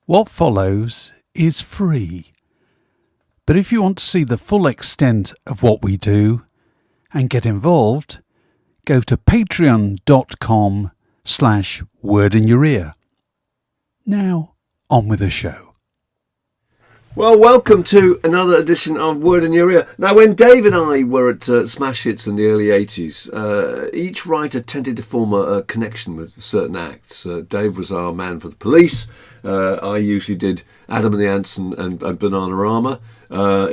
What follows is free. But if you want to see the full extent of what we do and get involved, go to patreon.com/word in your ear. Now, on with the show. Well, welcome to another edition of Word in Your Ear. Now, when Dave and I were at Smash Hits in the early 80s, each writer tended to form a connection with certain acts. Dave was our man for the Police. I usually did Adam and the Ants and Bananarama.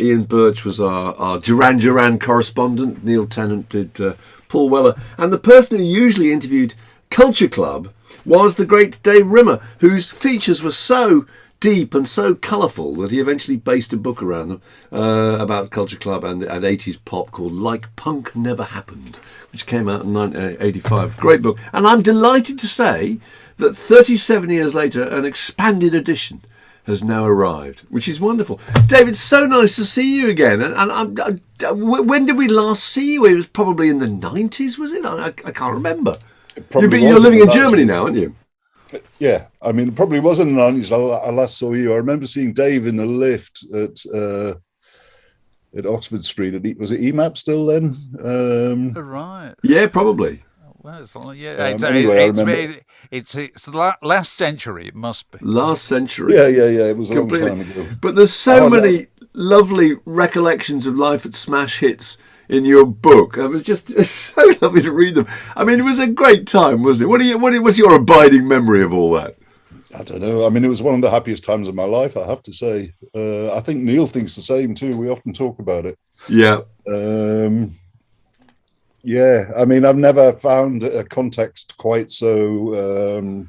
Ian Birch was our Duran Duran correspondent. Neil Tennant did Paul Weller. And the person who usually interviewed Culture Club was the great Dave Rimmer, whose features were so deep and so colourful that he eventually based a book around them about Culture Club and 80s pop called Like Punk Never Happened, which came out in 1985. Great book. And I'm delighted to say that 37 years later, an expanded edition has now arrived, which is wonderful. Dave, it's so nice to see you again. And when did we last see you? It was probably in the 90s, was it? I can't remember. You're living in Germany now, aren't you? Yeah, I mean, it probably was in the 90s. I last saw you. I remember seeing Dave in the lift at Oxford Street. Was it EMAP still then? Right. Yeah, probably. Well, it's the last century. It must be last century. Yeah. It was a long time ago. But there's so many lovely recollections of life at Smash Hits in your book. It was just so lovely to read them. I mean, it was a great time, wasn't it? What's your abiding memory of all that? I don't know. I mean, it was one of the happiest times of my life, I have to say. I think Neil thinks the same too. We often talk about it. Yeah. Yeah. I mean, I've never found a context quite so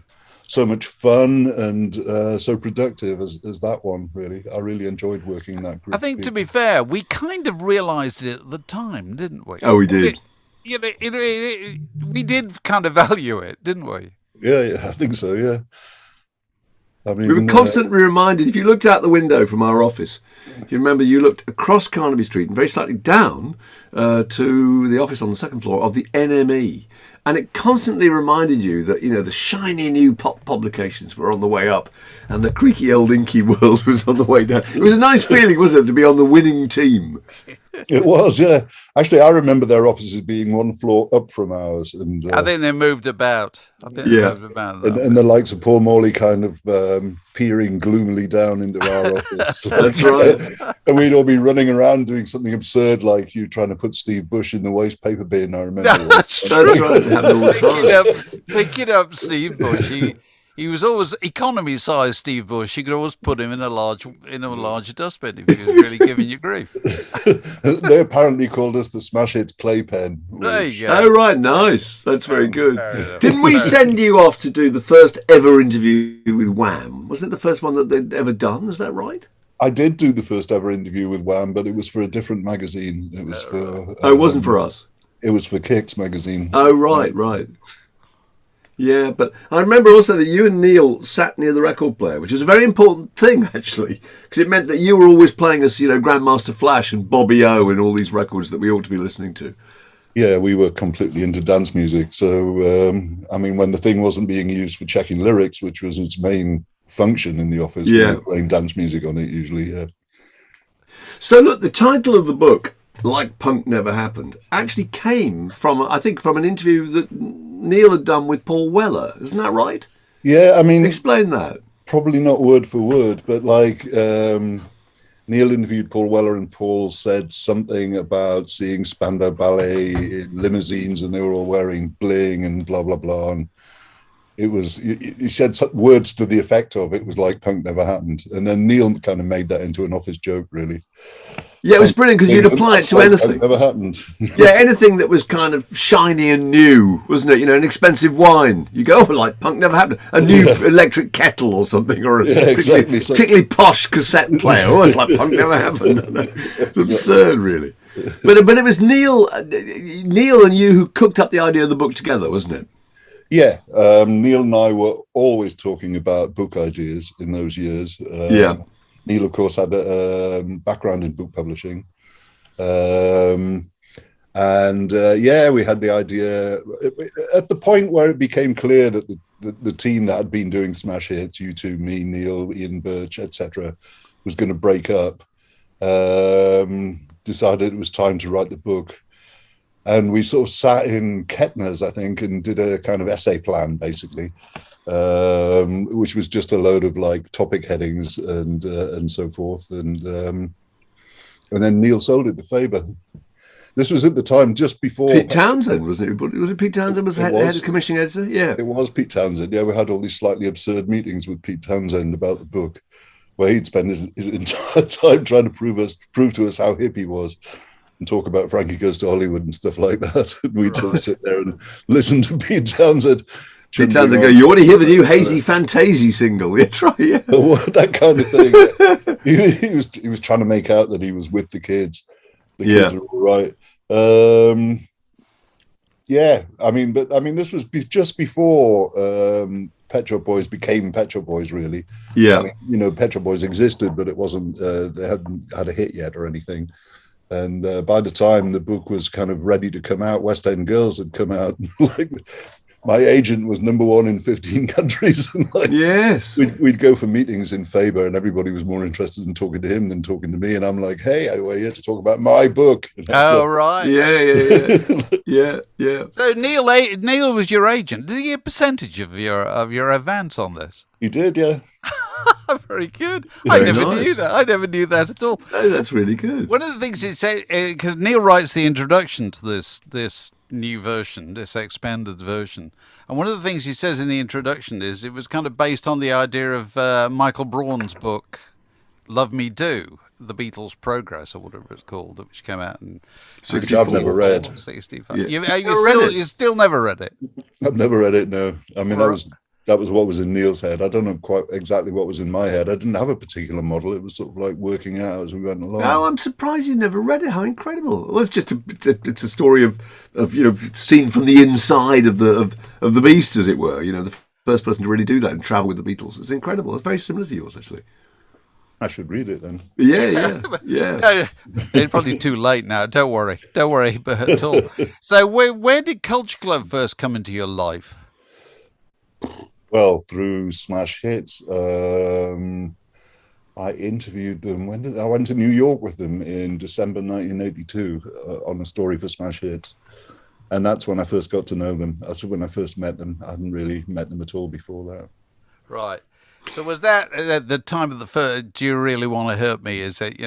much fun and so productive as that one, really. I really enjoyed working in that group. I think, to be fair, we kind of realised it at the time, didn't we? Oh, we did. We did kind of value it, didn't we? Yeah, I think so, yeah. I mean, we were constantly reminded, if you looked out the window from our office, if you remember, you looked across Carnaby Street and very slightly down to the office on the second floor of the NME. And it constantly reminded you that, the shiny new pop publications were on the way up and the creaky old inky world was on the way down. It was a nice feeling, wasn't it, to be on the winning team? It was, yeah. Actually, I remember their offices being one floor up from ours. And I think they moved about. And the likes of Paul Morley kind of peering gloomily down into our office. That's right. And we'd all be running around doing something absurd, like you trying to put Steve Bush in the waste paper bin, I remember. That's right. Picking up Steve Bush. He was always economy-sized Steve Bush. You could always put him in a large dustbin if he was really giving you grief. They apparently called us the Smash Hits playpen. There you go. Oh, right, nice. That's very good. Didn't we send you off to do the first ever interview with Wham? Wasn't it the first one that they'd ever done? Is that right? I did do the first ever interview with Wham, but it was for a different magazine. It was for... it wasn't for us? It was for Kicks magazine. Oh, right. Yeah, but I remember also that you and Neil sat near the record player, which was a very important thing, actually, because it meant that you were always playing us, Grandmaster Flash and Bobby O and all these records that we ought to be listening to. Yeah, we were completely into dance music. So, I mean, when the thing wasn't being used for checking lyrics, which was its main function in the office, we were playing dance music on it usually, yeah. So, look, the title of the book, Like Punk Never Happened, actually came from an interview that Neil had done with Paul Weller. Isn't that right? Yeah, I mean... Explain that. Probably not word for word, but Neil interviewed Paul Weller and Paul said something about seeing Spandau Ballet in limousines and they were all wearing bling and blah, blah, blah. And he said words to the effect of it was like punk never happened. And then Neil kind of made that into an office joke, really. Yeah, it was brilliant because you'd apply it to anything. Never happened. Yeah, anything that was kind of shiny and new, wasn't it? An expensive wine. You go, like punk never happened. A new electric kettle or something, or a particularly posh cassette player. Oh, it's like punk never happened. It's absurd, really. But it was Neil and you who cooked up the idea of the book together, wasn't it? Yeah, Neil and I were always talking about book ideas in those years. Neil, of course, had a background in book publishing. And yeah, we had the idea at the point where it became clear that the team that had been doing Smash Hits, you two, me, Neil, Ian Birch, etc., was going to break up. Decided it was time to write the book. And we sort of sat in Kettner's, I think, and did a kind of essay plan, basically, which was just a load of like topic headings and so forth. And then Neil sold it to Faber. This was at the time just before Pete Townshend, wasn't it? Was it Pete Townshend was head of commissioning editor? Yeah, it was Pete Townshend. Yeah, we had all these slightly absurd meetings with Pete Townshend about the book, where he'd spend his entire time trying to prove to us how hip he was, and talk about Frankie Goes to Hollywood and stuff like that. And we'd sort of sit there and listen to Pete Townshend. Pete Townshend go, "You want to hear the new Hazy Fantasy single?" That's right, yeah. That kind of thing. He was trying to make out that he was with the kids. The kids are all right. Yeah, I mean, this was just before Pet Shop Boys became Pet Shop Boys, really. Yeah, I mean, Pet Shop Boys existed, but it wasn't. They hadn't had a hit yet or anything. And by the time the book was kind of ready to come out, West End Girls had come out. Like, my agent was #1 in 15 countries. And like, yes, we'd go for meetings in Faber, and everybody was more interested in talking to him than talking to me. And I'm like, "Hey, we're here to talk about my book." Oh, right. Yeah. So Neil was your agent. Did he get a percentage of your advance on this? He did, yeah. Very good. Very I never nice. knew that. I never knew that at all. Oh, that's really good. One of the things he said, because Neil writes the introduction to this new version, this expanded version, and one of the things he says in the introduction is it was kind of based on the idea of Michael Braun's book, Love Me Do, The Beatles' Progress, or whatever it's called, which came out in Which I've never read. 65. Yeah. You still never read it? I've never read it, no. I mean, that was what was in Neil's head. I don't know quite exactly what was in my head. I didn't have a particular model. It was sort of like working out as we went along. Oh, I'm surprised you never read it. How incredible! Well, it's just it's a story of seen from the inside of the beast, as it were. The first person to really do that and travel with the Beatles. It's incredible. It's very similar to yours, actually. I should read it then. Yeah. It's probably too late now. Don't worry at all. So where did Culture Club first come into your life? Well, through Smash Hits. I interviewed them. I went to New York with them in December 1982 on a story for Smash Hits. And that's when I first got to know them. That's when I first met them. I hadn't really met them at all before that. Right. So was that at the time of the first, Do You Really Want to Hurt Me? Is that,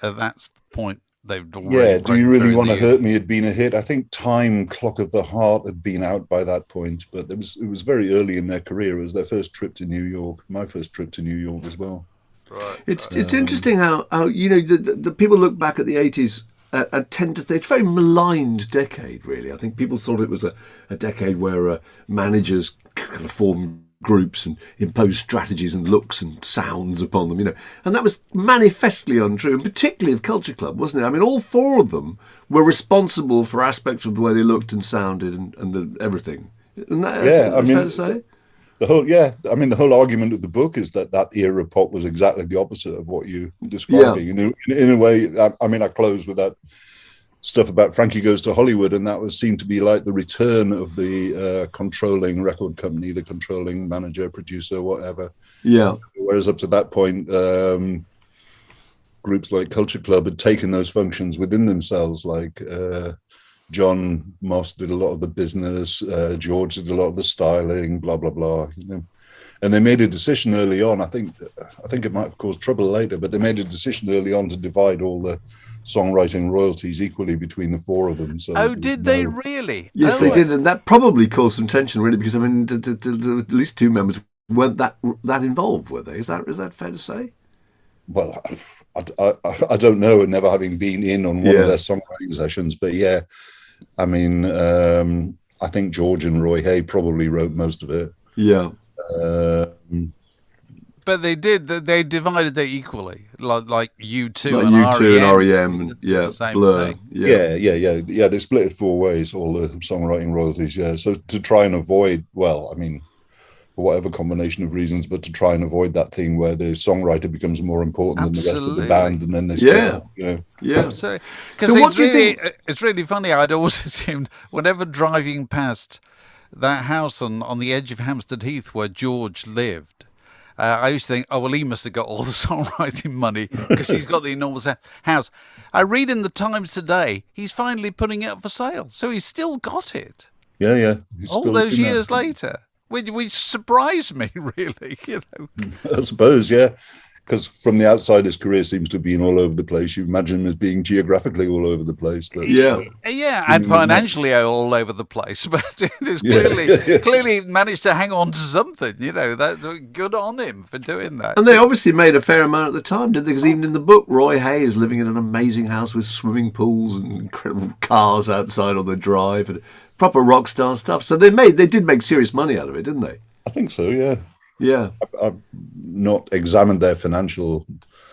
that's the point they've already... Yeah, Do You Really Want to Hurt Me had been a hit. I think Time, Clock of the Heart had been out by that point, but it was very early in their career. It was their first trip to New York, my first trip to New York as well. Right. It's interesting how the people look back at the 80s and tend to think it's a very maligned decade, really. I think people thought it was a decade where managers kind of formed groups and imposed strategies and looks and sounds upon them, and that was manifestly untrue, and particularly of Culture Club, wasn't it? I mean, all four of them were responsible for aspects of the way they looked and sounded and everything. And that's fair to say. The whole argument of the book is that era pop was exactly the opposite of what you're describing. Yeah. In a way, I close with that stuff about Frankie Goes to Hollywood, and that seemed to be like the return of the controlling record company, the controlling manager, producer, whatever. Yeah. Whereas up to that point, groups like Culture Club had taken those functions within themselves, like John Moss did a lot of the business, George did a lot of the styling, blah blah blah. And they made a decision early on. I think it might have caused trouble later, but they made a decision early on to divide all the songwriting royalties equally between the four of them. So did they really? Yes, they did, and that probably caused some tension, really, because at least two members weren't that involved, were they? Is that fair to say? Well, I don't know, and never having been in on one of their songwriting sessions, but yeah. I mean, I think George and Roy Hay probably wrote most of it. Yeah. But they did. They divided it equally, like U2 like and U2 REM. and REM, Same Blur. thing. Yeah. They split it four ways, all the songwriting royalties. Yeah. So to try and avoid, for whatever combination of reasons, but to try and avoid that thing where the songwriter becomes more important than the rest of the band, and then they split up, you know. Yeah. So it's really funny. I'd always assumed whenever driving past that house on the edge of Hampstead Heath where George lived, I used to think, oh, well, he must have got all the songwriting money because he's got the enormous house. I read in the Times today, he's finally putting it up for sale. So he's still got it. Yeah. All those years later, which surprised me, really. You know, I suppose, yeah. Because from the outside, his career seems to have been all over the place. You imagine him as being geographically all over the place. But, and financially all over the place. But it is clearly managed to hang on to something. You know, that's good on him for doing that. And they obviously made a fair amount at the time, didn't they? Because even in the book, Roy Hay is living in an amazing house with swimming pools and incredible cars outside on the drive and proper rock star stuff. So they did make serious money out of it, didn't they? I think so, yeah. Yeah, I've not examined their financial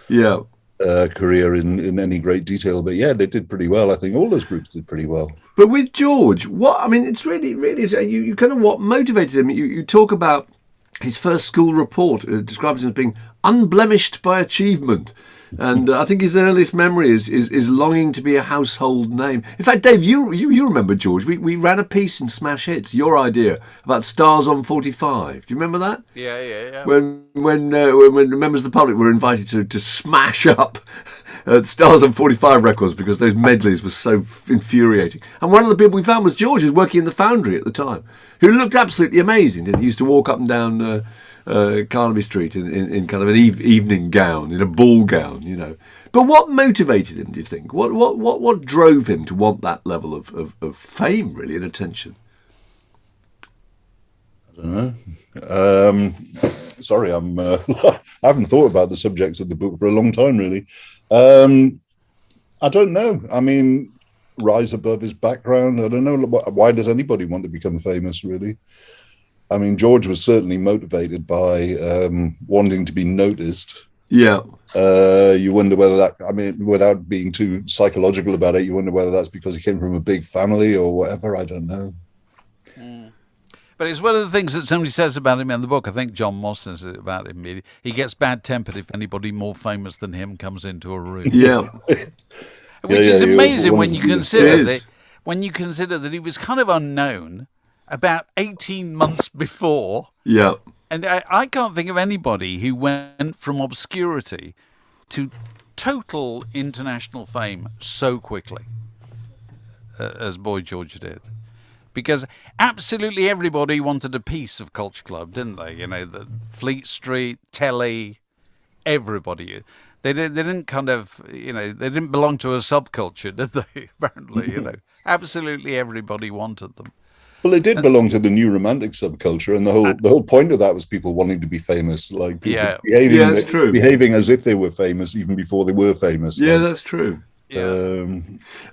career in any great detail, but yeah, they did pretty well. I think all those groups did pretty well. But with George, it's really you kind of what motivated him. You talk about his first school report, describes him as being unblemished by achievement. And I think his earliest memory is longing to be a household name. In fact, Dave, you remember George? We ran a piece in Smash Hits, your idea about Stars on 45. Do you remember that? Yeah. When members of the public were invited to smash up Stars on 45 records because those medleys were so infuriating. And one of the people we found was George, who was working in the Foundry at the time, who looked absolutely amazing. He used to walk up and down Carnaby Street in kind of an evening gown, in a ball gown, you know. But what motivated him, do you think? What drove him to want that level of fame, really, and attention? I don't know. Sorry, I haven't thought about the subjects of the book for a long time, really. I don't know. I mean, rise above his background. I don't know. Why does anybody want to become famous, really? I mean, George was certainly motivated by wanting to be noticed. Yeah. You wonder whether that, I mean, without being too psychological about it, you wonder whether that's because he came from a big family or whatever. I don't know. But it's one of the things that somebody says about him in the book. I think John Moss says it about him. He gets bad-tempered if anybody more famous than him comes into a room. Yeah. Which is amazing when you consider that he was kind of unknown about 18 months before. Yeah. And I can't think of anybody who went from obscurity to total international fame so quickly as Boy George did. Because absolutely everybody wanted a piece of Culture Club, didn't they? You know, the Fleet Street, Telly, everybody. They didn't kind of, you know, they didn't belong to a subculture, did they? Apparently, you know, absolutely everybody wanted them. Well, they did belong to the new romantic subculture, and the whole point of that was people wanting to be famous, like behaving as if they were famous even before they were famous. Yeah, that's true. Yeah.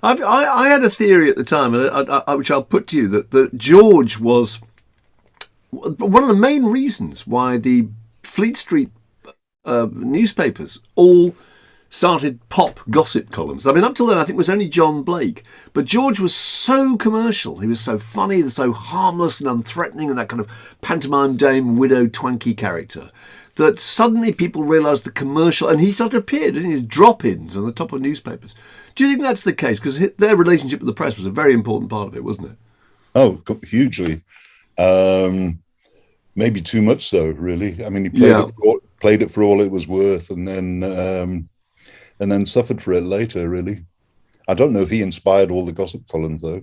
I had a theory at the time, which I'll put to you, that George was one of the main reasons why the Fleet Street newspapers all started pop gossip columns. I mean, up till then, I think it was only John Blake. But George was so commercial. He was so funny, so harmless and unthreatening, and that kind of pantomime dame, widow, twanky character, that suddenly people realised the commercial, and he started to appear, didn't he? His drop-ins on the top of newspapers. Do you think that's the case? Because their relationship with the press was a very important part of it, wasn't it? Oh, hugely. Maybe too much so, really. I mean, he played it for all it was worth, and then suffered for it later, really. I don't know if he inspired all the gossip columns, though.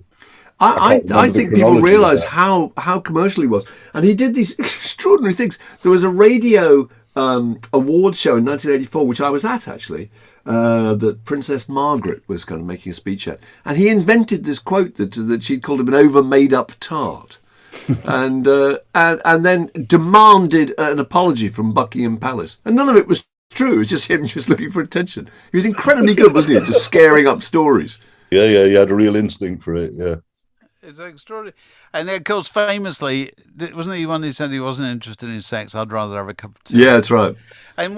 I think people realise how commercial he was. And he did these extraordinary things. There was a radio awards show in 1984, which I was at, actually, that Princess Margaret was kind of making a speech at. And he invented this quote that she'd called him an over-made-up tart. and then demanded an apology from Buckingham Palace. And none of it was true. It was just him just looking for attention. He was incredibly good, wasn't he, at just scaring up stories. Yeah, he had a real instinct for it, yeah. It's extraordinary. And of course, famously, wasn't he the one who said he wasn't interested in sex? I'd rather have a cup of tea. Yeah, that's right. And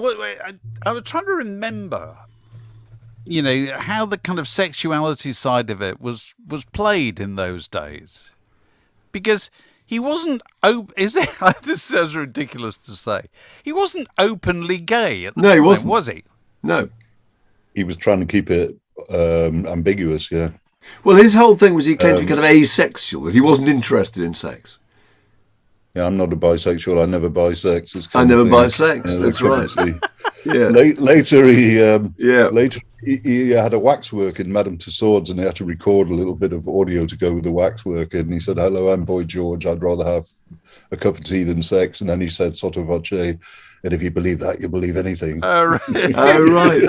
I was trying to remember, you know, how the kind of sexuality side of it was played in those days. Because he wasn't is it? This sounds ridiculous to say. He wasn't openly gay at the time, he wasn't. was he? No. He was trying to keep it ambiguous, yeah. Well, his whole thing was he claimed to be kind of asexual, that he wasn't interested in sex. Yeah, I'm not a bisexual. I never bisex. I never bisex. That's right. Yeah. Later, he had a waxwork in Madame Tussauds, and he had to record a little bit of audio to go with the waxwork. And he said, "Hello, I'm Boy George. I'd rather have a cup of tea than sex." And then he said, sotto voce, "And if you believe that, you believe anything." Oh, right. Oh, right.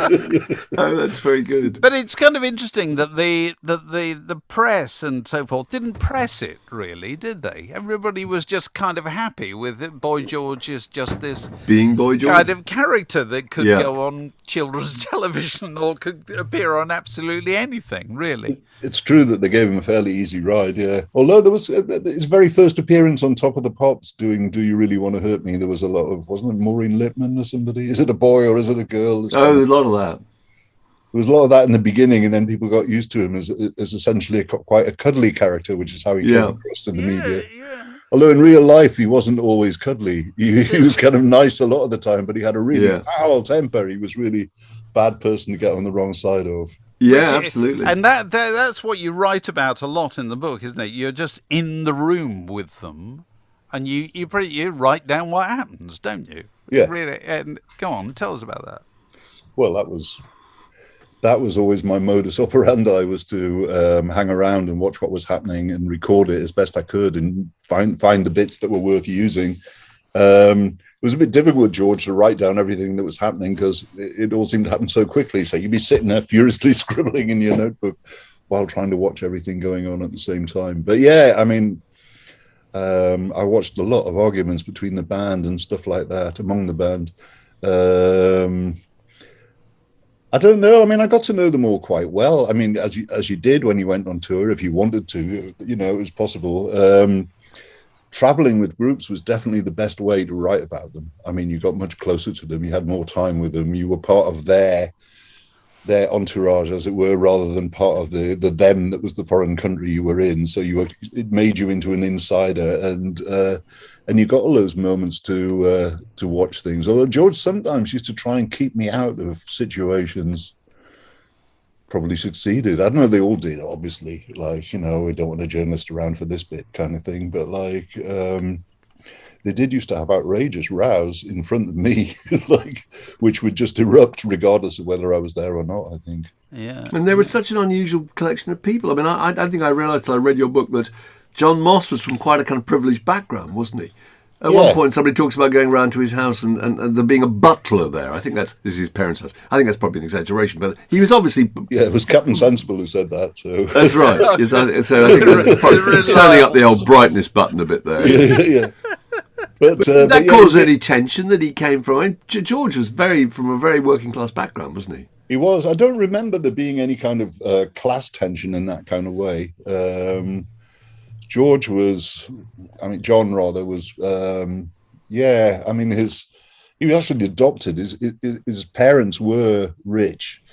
Oh, that's very good. But it's kind of interesting that the press and so forth didn't press it, really, did they? Everybody was just kind of happy with it. Boy George is just this being Boy George kind of character that could go on children's television or could appear on absolutely anything, really. It's true that they gave him a fairly easy ride, yeah. Although there was his very first appearance on Top of the Pops doing "Do You Really Want to Hurt Me?" There was a lot of, wasn't it Maureen Lipman or somebody? Is it a boy or is it a girl? There's a lot of that. There was a lot of that in the beginning, and then people got used to him as essentially quite a cuddly character, which is how he came across in the media. Yeah. Although in real life, he wasn't always cuddly. He was kind of nice a lot of the time, but he had a really foul temper. He was really bad person to get on the wrong side of. Yeah, absolutely. And that's what you write about a lot in the book, isn't it? You're just in the room with them, and you write down what happens, don't you? Yeah. Really. And go on, tell us about that. Well, that was always my modus operandi, was to hang around and watch what was happening and record it as best I could and find the bits that were worth using. It was a bit difficult with George to write down everything that was happening because it all seemed to happen so quickly. So you'd be sitting there furiously scribbling in your notebook while trying to watch everything going on at the same time. But yeah, I mean, I watched a lot of arguments between the band and stuff like that, among the band. I don't know. I mean, I got to know them all quite well. I mean, as you did when you went on tour, if you wanted to, it was possible. Traveling with groups was definitely the best way to write about them. I mean, you got much closer to them. You had more time with them. You were part of their entourage, as it were, rather than part of the them that was the foreign country you were in. So it made you into an insider, and you got all those moments to watch things. Although George sometimes used to try and keep me out of situations. Probably succeeded. I don't know. They all did, obviously. Like, we don't want a journalist around for this bit, kind of thing. But like, they did used to have outrageous rows in front of me, which would just erupt regardless of whether I was there or not, I think. Yeah. And they were such an unusual collection of people. I mean, I don't think I realised till I read your book that John Moss was from quite a kind of privileged background, wasn't he? At one point, somebody talks about going round to his house and there being a butler there. I think this is his parents' house. I think that's probably an exaggeration, but he was obviously... Yeah, it was Captain Sensible who said that. So that's right. So I think that's probably turning up the old brightness button a bit there. Yeah. But that caused any tension that he came from. I mean, George was from a very working class background, wasn't he? He was. I don't remember there being any kind of class tension in that kind of way. John rather was, he was actually adopted. His parents were rich.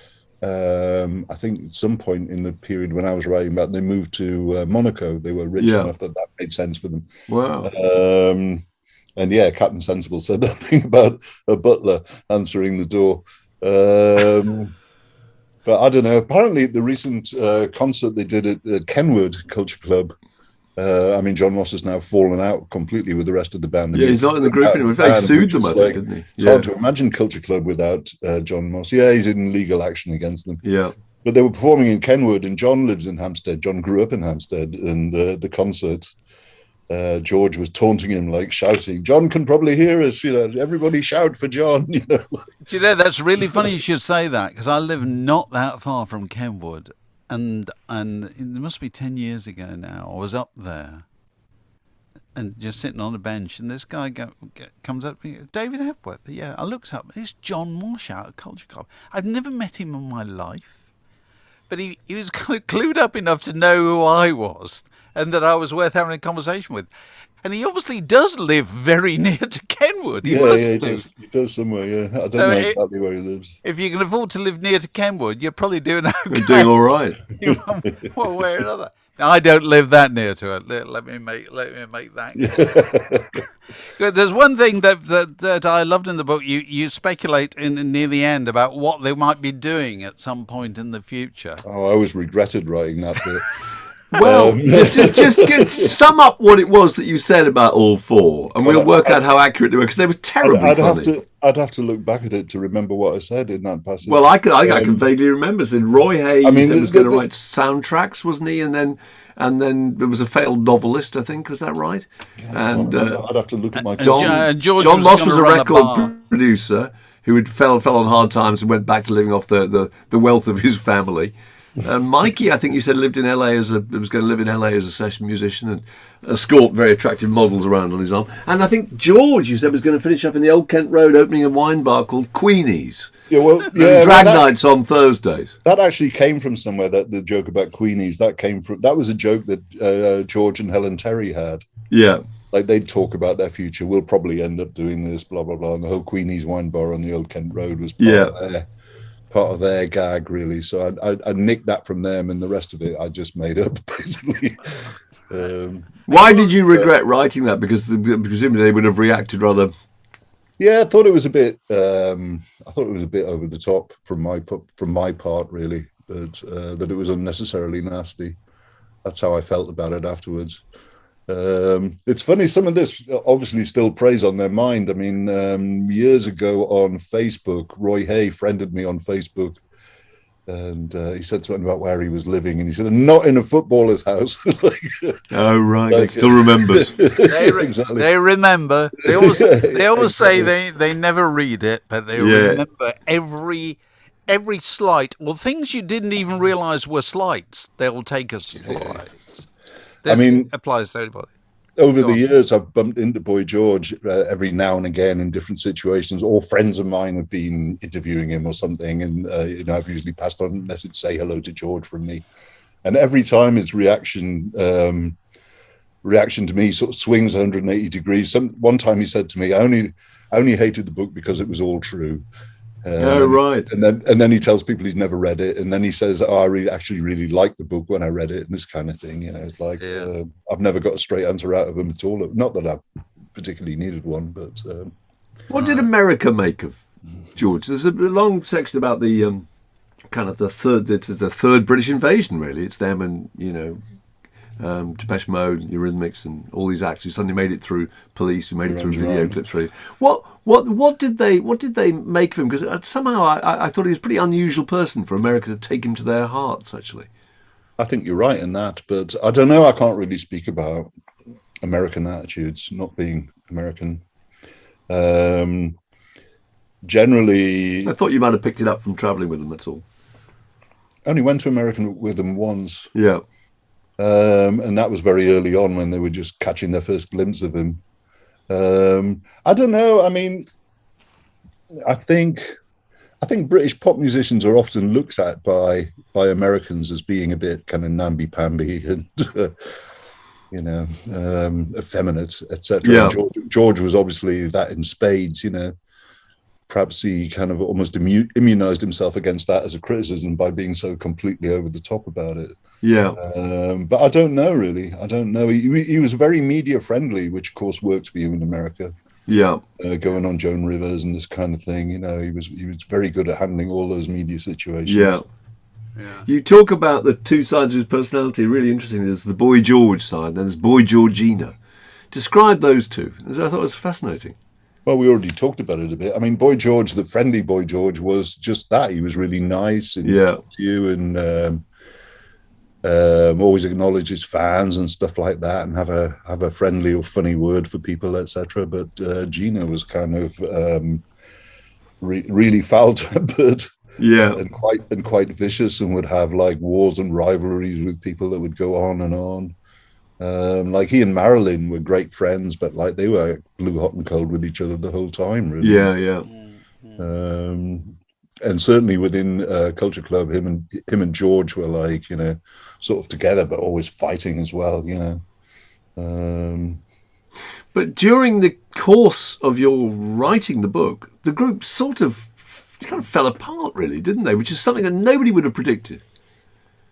I think at some point in the period when I was writing about, they moved to Monaco. They were rich enough that made sense for them. Wow. And yeah, Captain Sensible said that thing about a butler answering the door. But I don't know. Apparently, at the recent concert they did at Kenwood Culture Club, John Moss has now fallen out completely with the rest of the band. Yeah, he's not in the group anymore. He sued them, I think, didn't he? It's hard to imagine Culture Club without John Moss. Yeah, he's in legal action against them. Yeah. But they were performing in Kenwood, and John lives in Hampstead. John grew up in Hampstead, and the concert, George was taunting him, like shouting, "John can probably hear us, everybody shout for John." Do you know, that's really funny you should say that, because I live not that far from Kenwood. And it must be 10 years ago now. I was up there and just sitting on a bench, and this guy comes up to me, "David Hepworth." Yeah, I looked up, it's John Moss out at Culture Club. I'd never met him in my life, but he was kind of clued up enough to know who I was and that I was worth having a conversation with. And he obviously does live very near to Kenwood. Kenwood. He Yeah, must yeah, do. he does somewhere. Yeah, I don't So know exactly where he lives. if you can afford to live near to Kenwood, you're probably doing okay. We're doing all right. One way or another. Now, I don't live that near to it. Let me make that clear. Good. There's one thing that I loved in the book. You speculate near the end about what they might be doing at some point in the future. Oh, I always regretted writing that bit. Well, just sum up what it was that you said about all four, and we'll work out how accurate they were, because they were terribly funny. I'd have to look back at it to remember what I said in that passage. Well, I can vaguely remember. So Roy Hayes was going to write soundtracks, wasn't he? And then there was a failed novelist, I think. Was that right? And I'd have to look at my John Moss was a record producer who had fell on hard times and went back to living off the wealth of his family. Mikey, I think you said, was going to live in LA as a session musician and escort very attractive models around on his arm. And I think George, you said, was going to finish up in the Old Kent Road, opening a wine bar called Queenies. Drag nights on Thursdays. That actually came from somewhere. That the joke about Queenies that was a joke that George and Helen Terry had. Yeah. Like, they'd talk about their future. We'll probably end up doing this, blah blah blah. And the whole Queenies wine bar on the Old Kent Road was part of their gag, really. So I nicked that from them, and the rest of it I just made up, basically. Why did you regret writing that? Because presumably they would have reacted rather. Yeah, I thought it was a bit. Over the top from my part, really. That it was unnecessarily nasty. That's how I felt about it afterwards. It's funny, some of this obviously still preys on their mind. I mean, years ago on Facebook, Roy Hay friended me on Facebook, and he said something about where he was living, and he said, "Not in a footballer's house." Oh, right, it still remembers. Exactly. They remember. They always say they never read it, but they remember every slight, or things you didn't even realise were slights. They'll take as slights. This applies to anybody. Over the years, I've bumped into Boy George every now and again in different situations. All friends of mine have been interviewing him or something, and I've usually passed on a message, say hello to George from me. And every time his reaction to me sort of swings 180 degrees. One time he said to me, I only hated the book because it was all true. Right. And then he tells people he's never read it, and then he says, "Oh, I really liked the book when I read it," and this kind of thing. It's like I've never got a straight answer out of him at all. Not that I particularly needed one, but what did America make of George? There's a long section about the kind of the third British invasion. Really, it's them and Depeche Mode, Eurythmics, and all these acts who suddenly made it through Police, who made it through video clips. Really, what did they make of him? Because somehow I thought he was a pretty unusual person for America to take him to their hearts. Actually, I think you're right in that, but I don't know. I can't really speak about American attitudes, not being American. Generally, I thought you might have picked it up from travelling with them. That's all. I only went to America with them once. Yeah. And that was very early on when they were just catching their first glimpse of him. I don't know. I mean, I think British pop musicians are often looked at by Americans as being a bit kind of namby-pamby and effeminate, etc. Yeah. George was obviously that in spades. Perhaps he kind of almost immunized himself against that as a criticism by being so completely over the top about it. Yeah. But I don't know, really. I don't know. He was very media friendly, which of course works for you in America. Yeah. Going on Joan Rivers and this kind of thing. He was very good at handling all those media situations. Yeah. You talk about the two sides of his personality. Really interesting. There's the Boy George side, and there's Boy Georgina. Describe those two. I thought it was fascinating. Well, we already talked about it a bit. I mean, Boy George, the friendly Boy George, was just that. He was really nice and talked to you and always acknowledge his fans and stuff like that, and have a friendly or funny word for people, etc. But Gina was kind of really foul-tempered, and quite vicious, and would have like wars and rivalries with people that would go on and on. Like he and Marilyn were great friends, but like they were blue hot and cold with each other the whole time, really. Yeah. And certainly within Culture Club, him and George were like, sort of together, but always fighting as well, But during the course of your writing the book, the group sort of kind of fell apart, really, didn't they? Which is something that nobody would have predicted.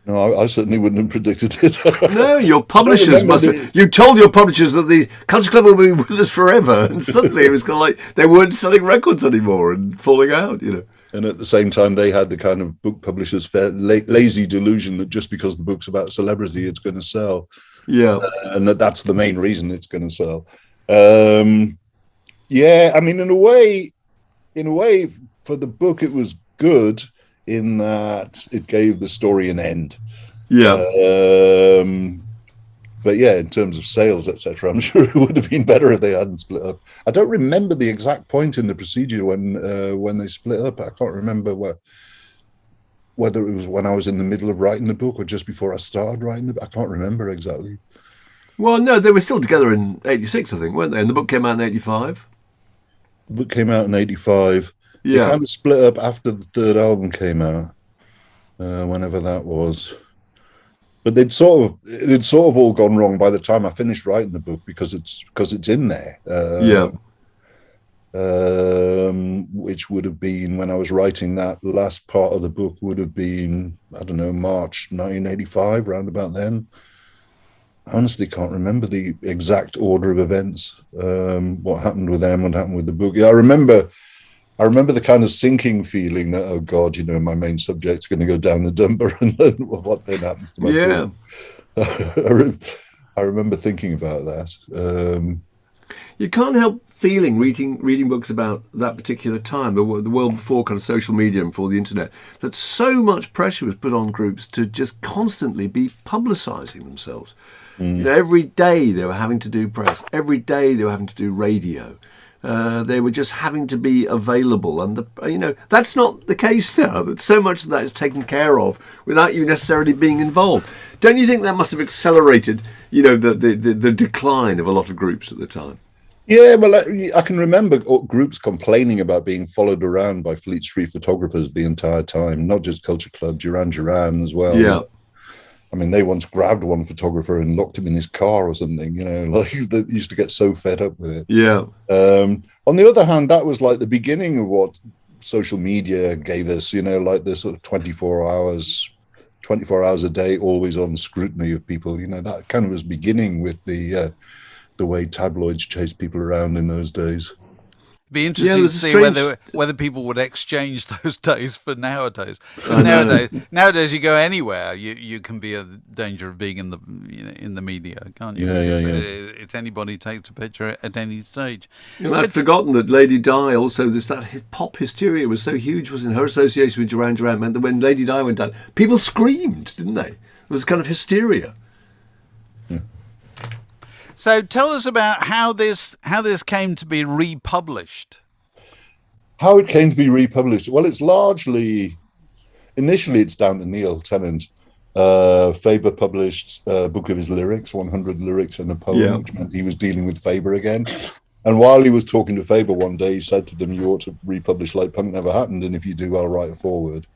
No, I certainly wouldn't have predicted it. No, your publishers must have. You told your publishers that the Culture Club will be with us forever, and suddenly it was kind of like they weren't selling records anymore and falling out, you know. And at the same time, they had the kind of book publishers' lazy delusion that just because the book's about celebrity, it's going to sell. Yeah, and that's the main reason it's going to sell. Yeah, I mean, in a way, for the book, it was good in that it gave the story an end. Yeah. But yeah, in terms of sales, etc., I'm sure it would have been better if they hadn't split up. I don't remember the exact point in the procedure when they split up. I can't remember whether it was when I was in the middle of writing the book or just before I started writing it. I can't remember exactly. Well, no, they were still together in '86, I think, weren't they? And the book came out in '85. The book came out in '85. Yeah. They kind of split up after the third album came out, whenever that was. But it had sort of all gone wrong by the time I finished writing the book because it's in there. Which would have been when I was writing that last part of the book would have been, I don't know, March 1985, round about then. I honestly can't remember the exact order of events, what happened with them, what happened with the book. Yeah, I remember the kind of sinking feeling that, oh God, you know, my main subject's going to go down the dumper, and then what then happens to my book? I remember thinking about that. You can't help feeling, reading books about that particular time, the world before kind of social media and before the internet, that so much pressure was put on groups to just constantly be publicising themselves. You know, every day they were having to do press. Every day they were having to do radio. They were just having to be available, and that's not the case now. That so much of that is taken care of without you necessarily being involved. Don't you think that must have accelerated, you know, the decline of a lot of groups at the time? Yeah, well, I can remember groups complaining about being followed around by Fleet Street photographers the entire time, not just Culture Club, Duran as well. Yeah. I mean, they once grabbed one photographer and locked him in his car or something, you know, like they used to get so fed up with it. Yeah. On the other hand, that was like the beginning of what social media gave us, you know, like this sort of 24 hours a day, always on scrutiny of people. You know, that kind of was beginning with the way tabloids chased people around in those days. Be interesting to see whether people would exchange those days for nowadays. Because nowadays you go anywhere, you can be in danger of being in the media, can't you? Yeah. It's anybody takes a picture at any stage. I'd forgotten that Lady Di also that pop hysteria was so huge, wasn't it? Her association with Duran Duran meant that when Lady Di went down, people screamed, didn't they? It was kind of hysteria. So tell us about how this came to be republished. How it came to be republished? Well, it's largely, initially it's down to Neil Tennant. Faber published a book of his lyrics, 100 lyrics and a poem, which meant he was dealing with Faber again. And while he was talking to Faber one day, he said to them, "You ought to republish Like Punk Never Happened, and if you do, I'll write a foreword."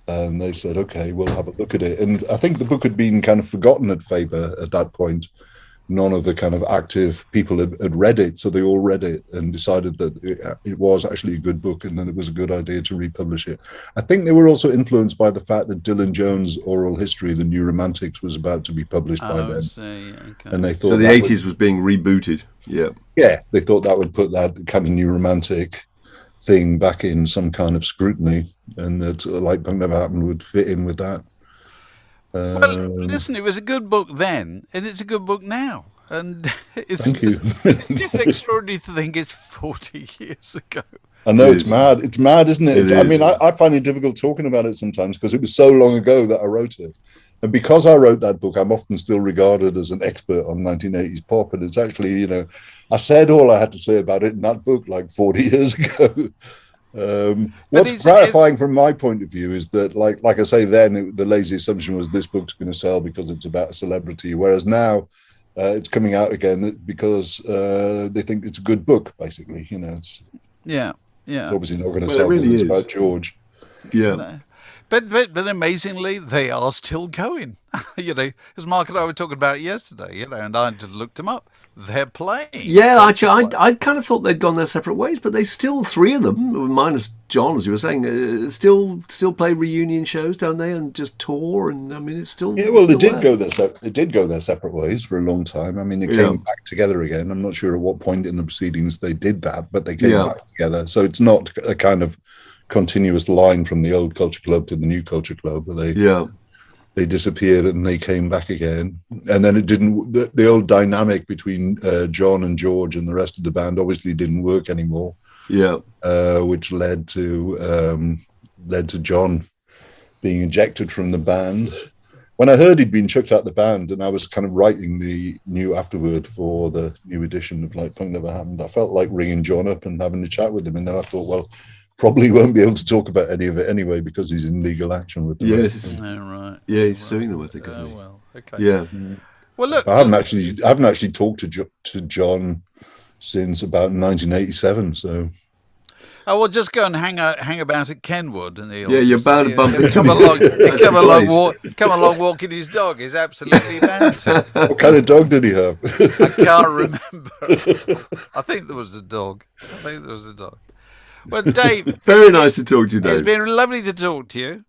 And they said, "Okay, we'll have a look at it." And I think the book had been kind of forgotten at Faber at that point. None of the kind of active people had read it, so they all read it and decided that it was actually a good book and that it was a good idea to republish it. I think they were also influenced by the fact that Dylan Jones' oral history, The New Romantics, was about to be published by then. Okay. And they thought so the 80s was being rebooted. Yeah, they thought that would put that kind of New Romantic thing back in some kind of scrutiny, and that Like Punk Never Happened would fit in with that. Well, listen, it was a good book then, and it's a good book now. And it's just extraordinary to think it's 40 years ago. I know, it's mad. It's mad, isn't it? I mean, I find it difficult talking about it sometimes because it was so long ago that I wrote it. And because I wrote that book, I'm often still regarded as an expert on 1980s pop. And it's actually, you know, I said all I had to say about it in that book like 40 years ago. What's gratifying from my point of view is that, like I say, then the lazy assumption was this book's going to sell because it's about a celebrity, whereas now it's coming out again because they think it's a good book. Basically, you know, it's obviously not going to sell. It really is about George. Yeah. But amazingly, they are still going. As Mark and I were talking about yesterday, and I just looked them up. They're playing. Yeah, actually, I kind of thought they'd gone their separate ways, but they still, three of them, minus John, as you were saying, still play reunion shows, don't they? And just tour, and I mean, it's still. Yeah, well, it's they still did go they did go their separate ways for a long time. I mean, they came back together again. I'm not sure at what point in the proceedings they did that, but they came back together. So it's not a kind of continuous line from the old Culture Club to the new Culture Club, but they disappeared and they came back again. And then it didn't. The old dynamic between John and George and the rest of the band obviously didn't work anymore. Yeah, which led to John being ejected from the band. When I heard he'd been chucked out the band, and I was kind of writing the new afterword for the new edition of Like Punk Never Happened, I felt like ringing John up and having a chat with him. And then I thought, well, probably won't be able to talk about any of it anyway because he's in legal action with the rest of them. Right. Yeah, he's suing them, I think, isn't he? Well, okay. Yeah. Well, look, I haven't actually talked to John since about 1987. So. Oh, well, just go and hang about at Kenwood, and he'll you're bound to bump into come along walking his dog. He's absolutely bound to. What kind of dog did he have? I can't remember. I think there was a dog. Well, Dave, very nice to talk to you, Dave. It's been lovely to talk to you.